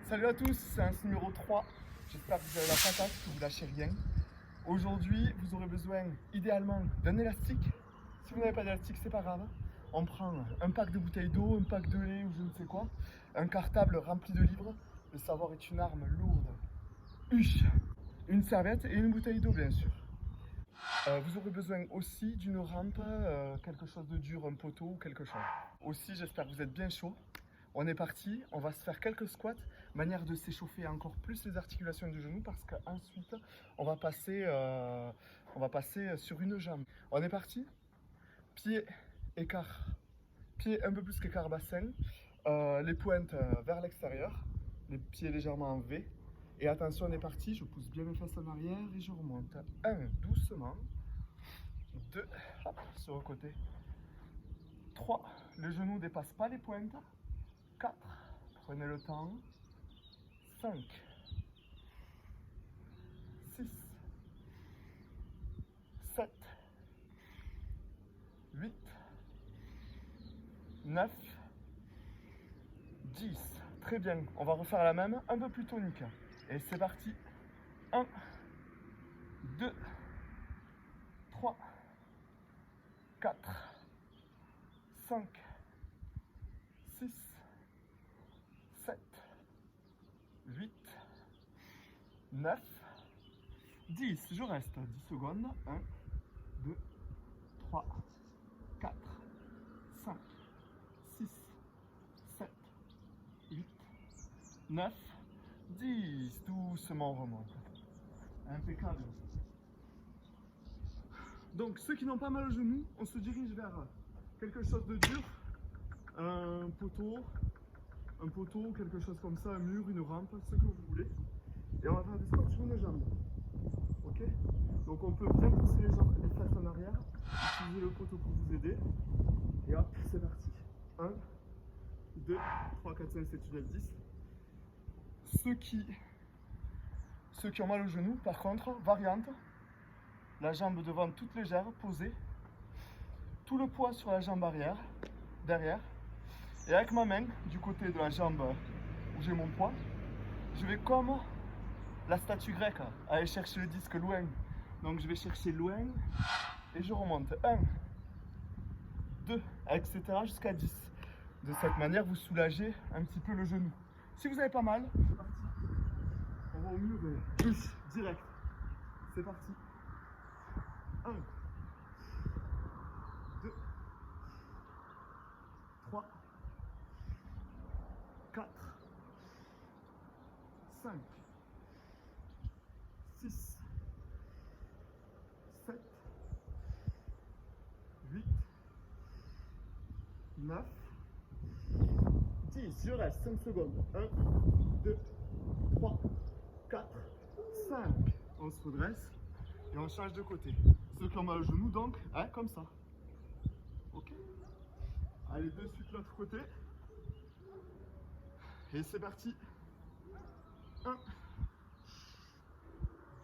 Salut à tous, c'est un numéro 3. J'espère que vous avez la patate, que vous lâchez rien. Aujourd'hui, vous aurez besoin idéalement d'un élastique. Si vous n'avez pas d'élastique, c'est pas grave. On prend un pack de bouteilles d'eau, un pack de lait ou je ne sais quoi, un cartable rempli de livres. Le savoir est une arme lourde. Huche, une serviette et une bouteille d'eau, bien sûr. Vous aurez besoin aussi d'une rampe, quelque chose de dur, un poteau ou quelque chose. Aussi, j'espère que vous êtes bien chaud. On est parti, on va se faire quelques squats, manière de s'échauffer encore plus les articulations du genou parce qu'ensuite on va passer sur une jambe. On est parti, pied écart, pied un peu plus qu'écart bassin, les pointes vers l'extérieur, les pieds légèrement en V. Et attention, on est parti, je pousse bien mes fesses en arrière et je remonte. 1, doucement. 2, hop, sur le côté. 3, le genou ne dépasse pas les pointes. 4, prenez le temps. 5, 6, 7, 8, 9, 10. Très bien, on va refaire la même, un peu plus tonique. Et c'est parti. 1, 2, 3, 4, 5, 6, 7, 8, 9, 10. Je reste 10 secondes. 1, 2, 3, 4, 5, 6, 7, 8, 9, 10. Doucement on remonte. Impeccable. Donc ceux qui n'ont pas mal au genou, on se dirige vers quelque chose de dur. Un poteau, quelque chose comme ça, un mur, une rampe, ce que vous voulez. Et on va faire des squats sur une jambe. Ok? Donc on peut bien pousser les jambes, les fesses en arrière, utiliser le poteau pour vous aider. Et hop, c'est parti. 1, 2, 3, 4, 5, 7, 8, 9, 10. Ceux qui ont mal au genou, par contre, variante, la jambe devant toute légère, posée, tout le poids sur la jambe arrière, derrière, et avec ma main, du côté de la jambe où j'ai mon poids, je vais comme la statue grecque, aller chercher le disque loin. Donc je vais chercher loin et je remonte. 1, 2, etc. jusqu'à 10. De cette manière, vous soulagez un petit peu le genou. Si vous avez pas mal, c'est parti. On va au mur et direct. C'est parti. 1, 2, 3, 4, 5, 6, 7, 8, 9, 10. Je reste 5 secondes. 1, 2, 3, 4, 5. On se redresse et on change de côté. Ceux qui ont mal au genou, donc, hein, comme ça. Ok? Allez, de suite l'autre côté. Et c'est parti. 1,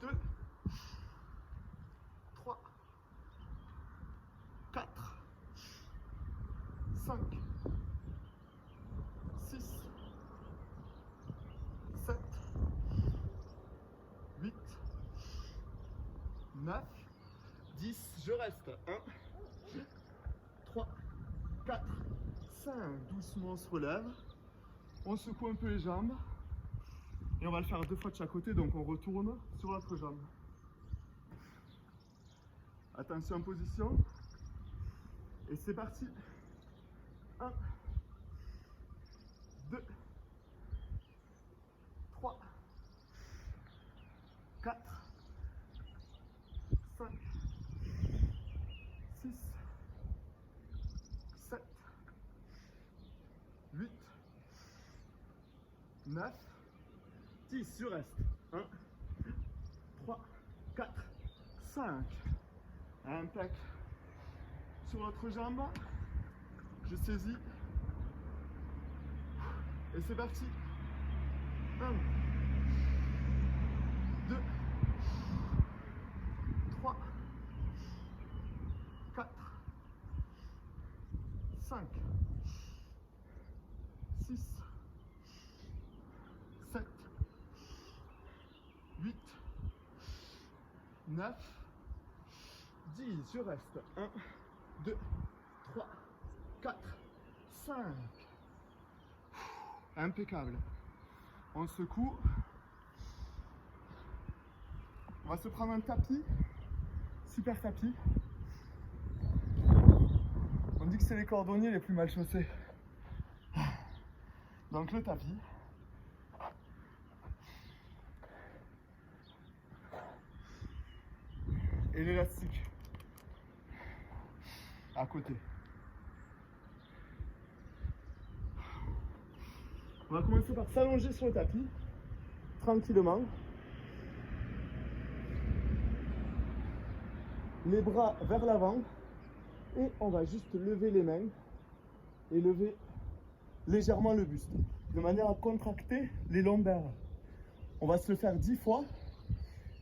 2, 3, 4, 5, 6, 7, 8, 9, 10. Je reste. 1, 3, 4, 5. Doucement, on se relève. On secoue un peu les jambes. Et on va le faire 2 fois de chaque côté. Donc on retourne sur l'autre jambe. Attention en position. Et c'est parti. 1, 2, 3, 4, 5, 6, 7, 8, 9, 10. Je reste. 1, 3, 4, 5. Impec. Sur l'autre jambe, je saisis. Et c'est parti. 1, 2, 3, 4, 5, 6, 7, 9, 10, je reste. 1, 2, 3, 4, 5. Impeccable. On secoue. On va se prendre un tapis. Super tapis. On dit que c'est les cordonniers les plus mal chaussés. Donc le tapis. Et l'élastique à côté. On va commencer par s'allonger sur le tapis, tranquillement. Les bras vers l'avant et on va juste lever les mains et lever légèrement le buste, de manière à contracter les lombaires. On va se le faire 10 fois.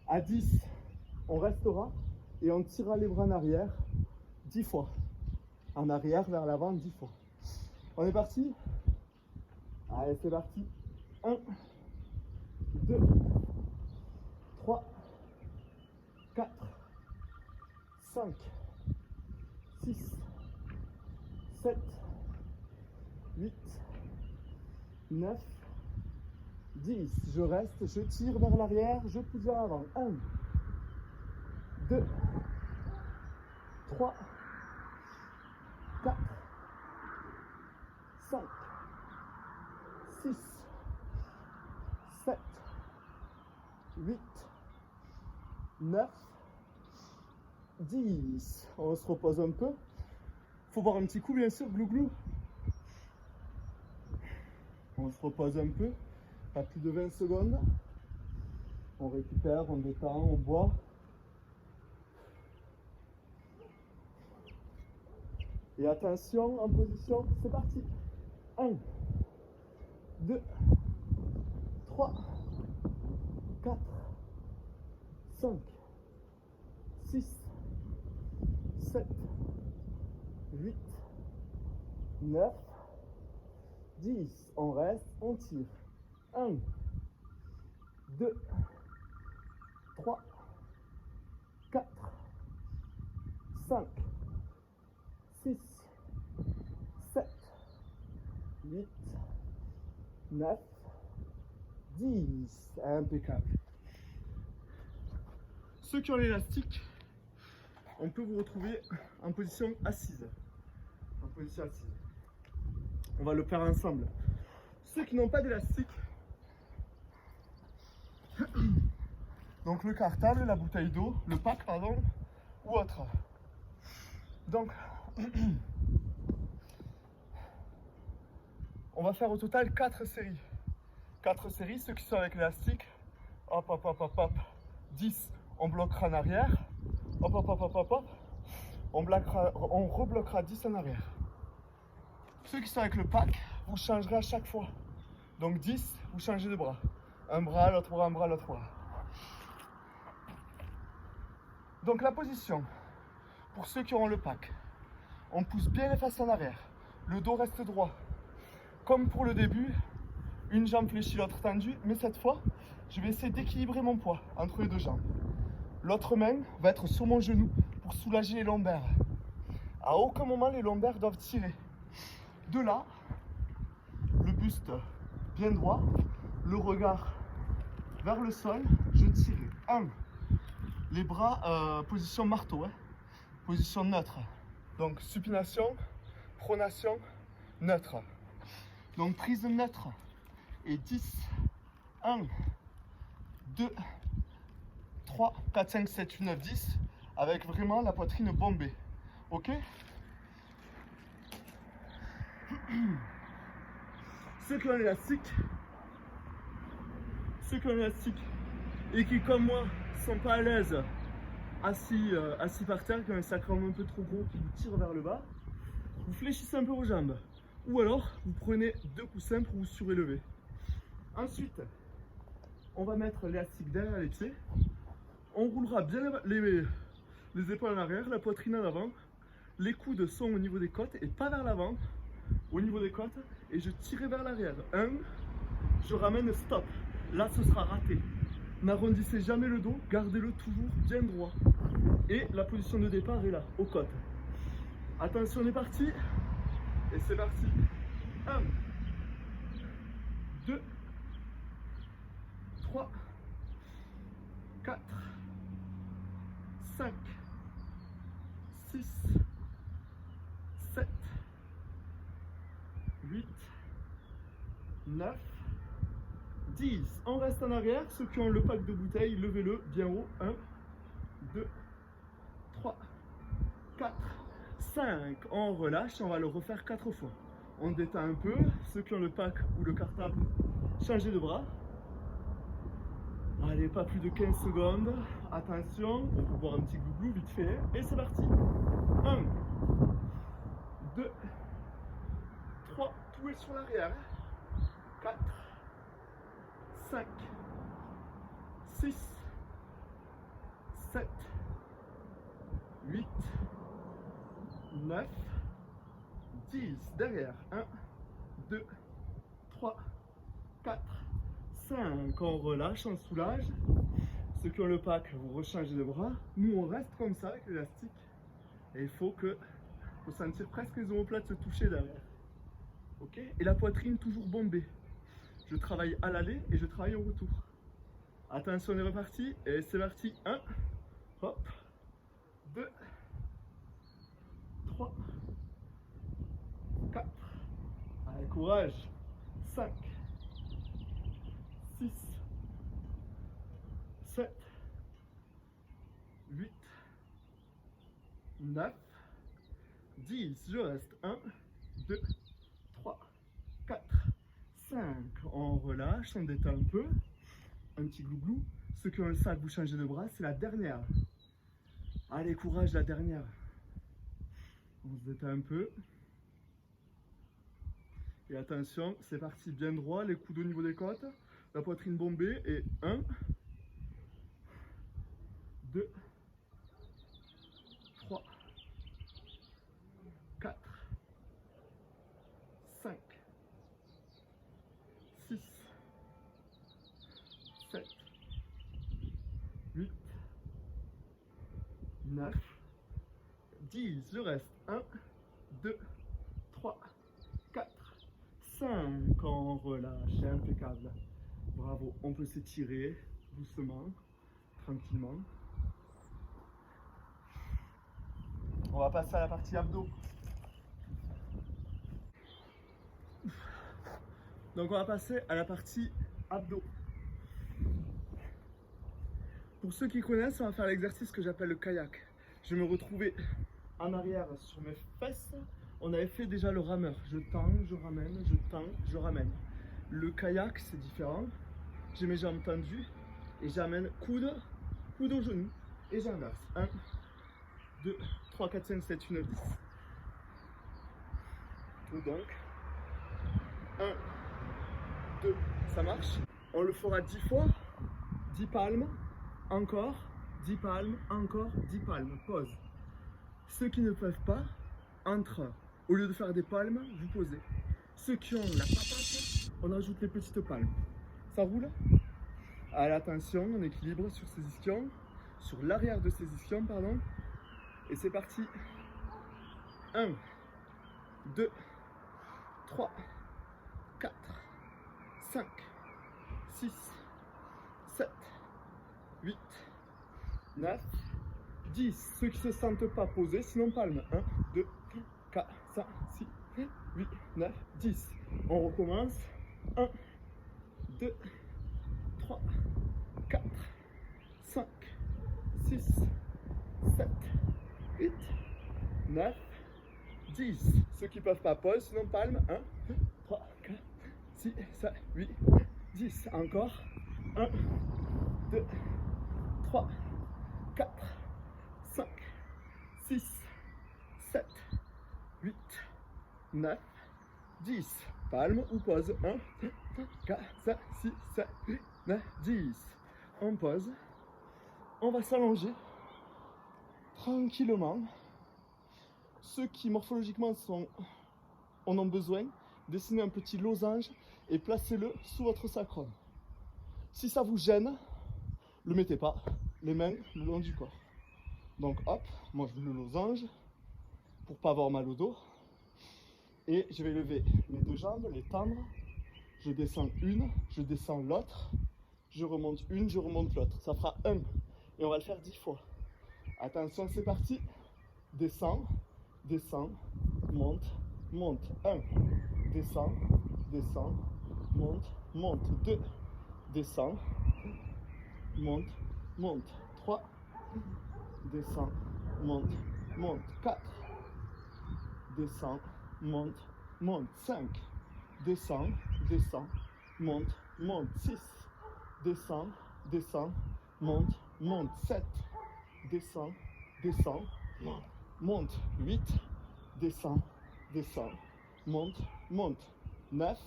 À 10, on restera et on tirera les bras en arrière 10 fois. En arrière, vers l'avant, 10 fois. On est parti? Allez, c'est parti. 1, 2, 3, 4, 5, 6, 7, 8, 9, 10. Je reste, je tire vers l'arrière, je pousse vers l'avant. 1, 2, 3, 4, 5, 6, 7, 8, 9, 10. On se repose un peu. Faut boire un petit coup, bien sûr, glou-glou. On se repose un peu, pas plus de 20 secondes. On récupère, on détend, on boit. Et attention, en position, c'est parti. 1, 2, 3, 4, 5, 6, 7, 8, 9, 10. On reste, on tire. 1, 2, 3, 4, 5, 6, 7, 8, 9, 10. Impeccable. Ceux qui ont l'élastique, on peut vous retrouver en position assise. En position assise. On va le faire ensemble. Ceux qui n'ont pas d'élastique, donc le cartable, la bouteille d'eau, le pack, pardon, ou autre. Donc, on va faire au total 4 séries. 4 séries, ceux qui sont avec l'élastique, hop, hop, hop, hop, hop. 10, on bloquera en arrière. Hop, hop, hop, hop, hop, hop. On rebloquera 10 en arrière. Ceux qui sont avec le pack, vous changerez à chaque fois. Donc 10, vous changez de bras. Un bras, l'autre bras, un bras, l'autre bras. Donc la position, pour ceux qui auront le pack, on pousse bien les fesses en arrière. Le dos reste droit. Comme pour le début, une jambe fléchie, l'autre tendue. Mais cette fois, je vais essayer d'équilibrer mon poids entre les deux jambes. L'autre main va être sur mon genou pour soulager les lombaires. À aucun moment, les lombaires doivent tirer. De là, le buste bien droit, le regard vers le sol, je tire. 1. Les bras, position marteau, hein. Position neutre. Donc supination, pronation, neutre. Donc prise neutre. Et 10. 1, 2, 3, 4, 5, 7, 8, 9, 10. Avec vraiment la poitrine bombée. Ok? Ceux qui ont l'élastique, et qui comme moi sont pas à l'aise assis par terre, qui ont un sacrum un peu trop gros qui vous tire vers le bas, vous fléchissez un peu vos jambes. Ou alors vous prenez 2 coussins pour vous surélever. Ensuite, on va mettre l'élastique derrière les pieds. On roulera bien les épaules en arrière, la poitrine en avant. Les coudes sont au niveau des côtes et pas vers l'avant. Au niveau des côtes, et je tire vers l'arrière. 1, je ramène stop. Là, ce sera raté. N'arrondissez jamais le dos, gardez-le toujours bien droit. Et la position de départ est là, aux côtes. Attention, on est parti. Et c'est parti. 1, 2, 3, 4, 5, 6, 7, 8, 9, 10. On reste en arrière. Ceux qui ont le pack de bouteilles, levez-le bien haut. 1, 2, 3, 4, 5. On relâche. On va le refaire 4 fois. On détend un peu. Ceux qui ont le pack ou le cartable, changez de bras. Allez, pas plus de 15 secondes. Attention, on peut boire un petit glouglou vite fait. Et c'est parti. 1, 2, 3. Tout est sur l'arrière. 4, 5, 6, 7, 8, 9, 10. Derrière. 1, 2, 3, 4, 5. On relâche, on soulage. Ceux qui ont le pack, vous rechangez de bras. Nous, on reste comme ça avec l'élastique. Et il faut sentir presque les omoplates se toucher derrière. Ok? Et la poitrine toujours bombée. Je travaille à l'aller et je travaille au retour. Attention, on est reparti. Et c'est parti. 1, hop, 2, 3, 4. Allez, courage. 5, 6, 7, 8, 9, 10. Je reste. 1, 2, 3, 4, 5. On relâche, on détend un peu. Un petit glouglou. Ceux qui ont le sac, vous changez de bras. C'est la dernière. Allez, courage, la dernière. On se détend un peu. Et attention, c'est parti, bien droit, les coudes au niveau des côtes, la poitrine bombée. Et 1, 2, 3, 4, 5, 6, 7, 8, 9, 10. Je reste. 1, 2, 3, 4, 5. On relâche. Impeccable. Bravo. On peut s'étirer doucement, tranquillement. On va passer à la partie abdos. Donc on va passer à la partie abdos. Pour ceux qui connaissent, on va faire l'exercice que j'appelle le kayak. Je vais me retrouver en arrière sur mes fesses. On avait fait déjà le rameur. Je tends, je ramène, je tends, je ramène. Le kayak, c'est différent. J'ai mes jambes tendues et j'amène coude au genou et j'inverse. 1, 2, 3, 4, 5, 7, 8, 9, 10. Tout donc. 1, 2, ça marche. On le fera 10 fois. 10 palmes. Encore. 10 palmes. Encore 10 palmes. Pause. Ceux qui ne peuvent pas, entre. Au lieu de faire des palmes, vous posez. Ceux qui ont la patate, on ajoute les petites palmes. Ça roule? Allez, attention, on équilibre sur ces ischions, sur l'arrière de ces ischions, pardon. Et c'est parti. 1, 2, 3, 4, 5, 6, 7, 8, 9, 10. Ceux qui ne se sentent pas posés, sinon palme. 1, 2, 4, 5, 6, 8, 9, 10. On recommence. 1, 2, 3, 4, 5, 6, 7, 8, 9, 10. Ceux qui ne peuvent pas pause, sinon palme. 1, 2, 3, 4, 6, 7, 8, 10. Encore. 1, 2, 3, 4, 5, 6, 7, 8, 9, 10. Palme ou pause. 1, 2, 4, 5, 6, 7, 8, 9, 10. On pose. On va s'allonger tranquillement. Ceux qui morphologiquement en ont besoin, dessinez un petit losange et placez-le sous votre sacrum. Si ça vous gêne, le mettez pas, les mains le long du corps. Donc hop, moi je le losange pour pas avoir mal au dos. Et je vais lever mes deux jambes, les tendre. Je descends une, je descends l'autre. Je remonte une, je remonte l'autre. Ça fera 1. Et on va le faire 10 fois. Attention, c'est parti. Descends, descends, monte, monte. 1. Descends, descends, monte, monte. 2. Descends, monte, monte. 3. Descends, monte, monte. 4. Descends, monte, monte. 5. Descends, descends, monte, monte. 6. Descends, descends, monte, monte. 7. Descends, descends, monte. 8. Descends, descends, monte, monte. 9.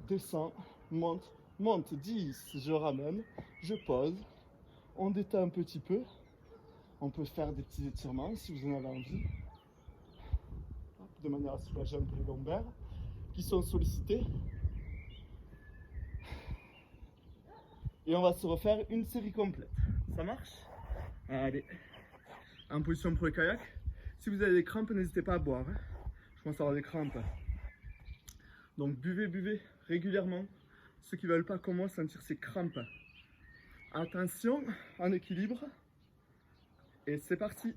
Descends, monte, monte. 10. Je ramène, je pose. On détend un petit peu. On peut faire des petits étirements si vous en avez envie. De manière à soulager un peu les lombaires qui sont sollicités. Et on va se refaire une série complète. Ça marche? Allez. En position pour le kayak. Si vous avez des crampes, n'hésitez pas à boire. Je commence à avoir des crampes. Donc buvez régulièrement. Ceux qui ne veulent pas comme moi sentir ces crampes. Attention, en équilibre. Et c'est parti.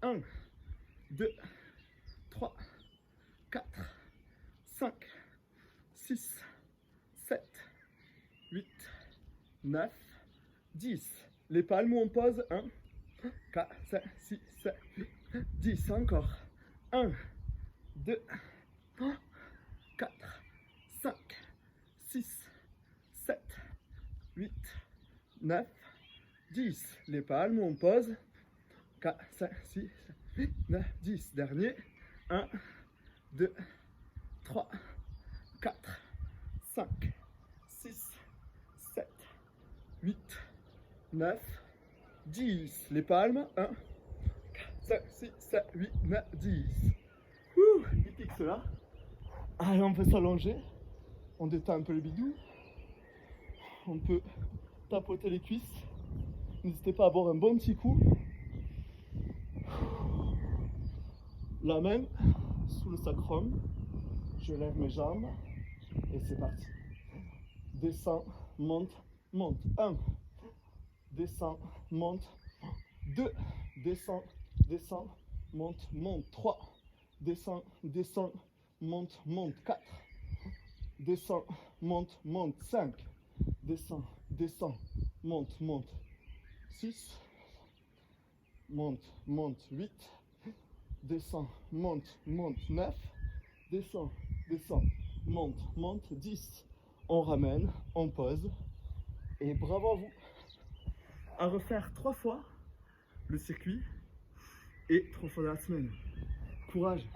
1, 2, 3, 4, 5, 6, 7, 8, 9, 10. Les palmes où on pose. 1, 4, 5, 6, 7, 8, 10. Encore. 1, 2, 3, 4, 5, 6, 7, 8, 9, 10. Les palmes où on pose. 4, 5, 6, 7, 8, 9, 10. Dernier. 1, 2, 3, 4, 5, 6, 7, 8, 9, 10. Les palmes. 1, 4, 5, 6, 7, 8, 9, 10. Il pique cela. Allez, on peut s'allonger. On détend un peu le bidou. On peut tapoter les cuisses. N'hésitez pas à boire un bon petit coup. La main sous le sacrum. Je lève mes jambes. Et c'est parti. Descends, monte, monte. 1. Descends, monte. 2. Descends, descends, monte, monte. 3. Descends, descends, monte, monte. 4. Descends, monte, monte. 5. Descends, descends, monte, monte. 6. Monte, monte. 8. Descends, monte, monte. 9. Descends, descends, monte, monte. 10. On ramène, on pose. Et bravo à vous. À refaire 3 fois le circuit et 3 fois dans la semaine. Courage!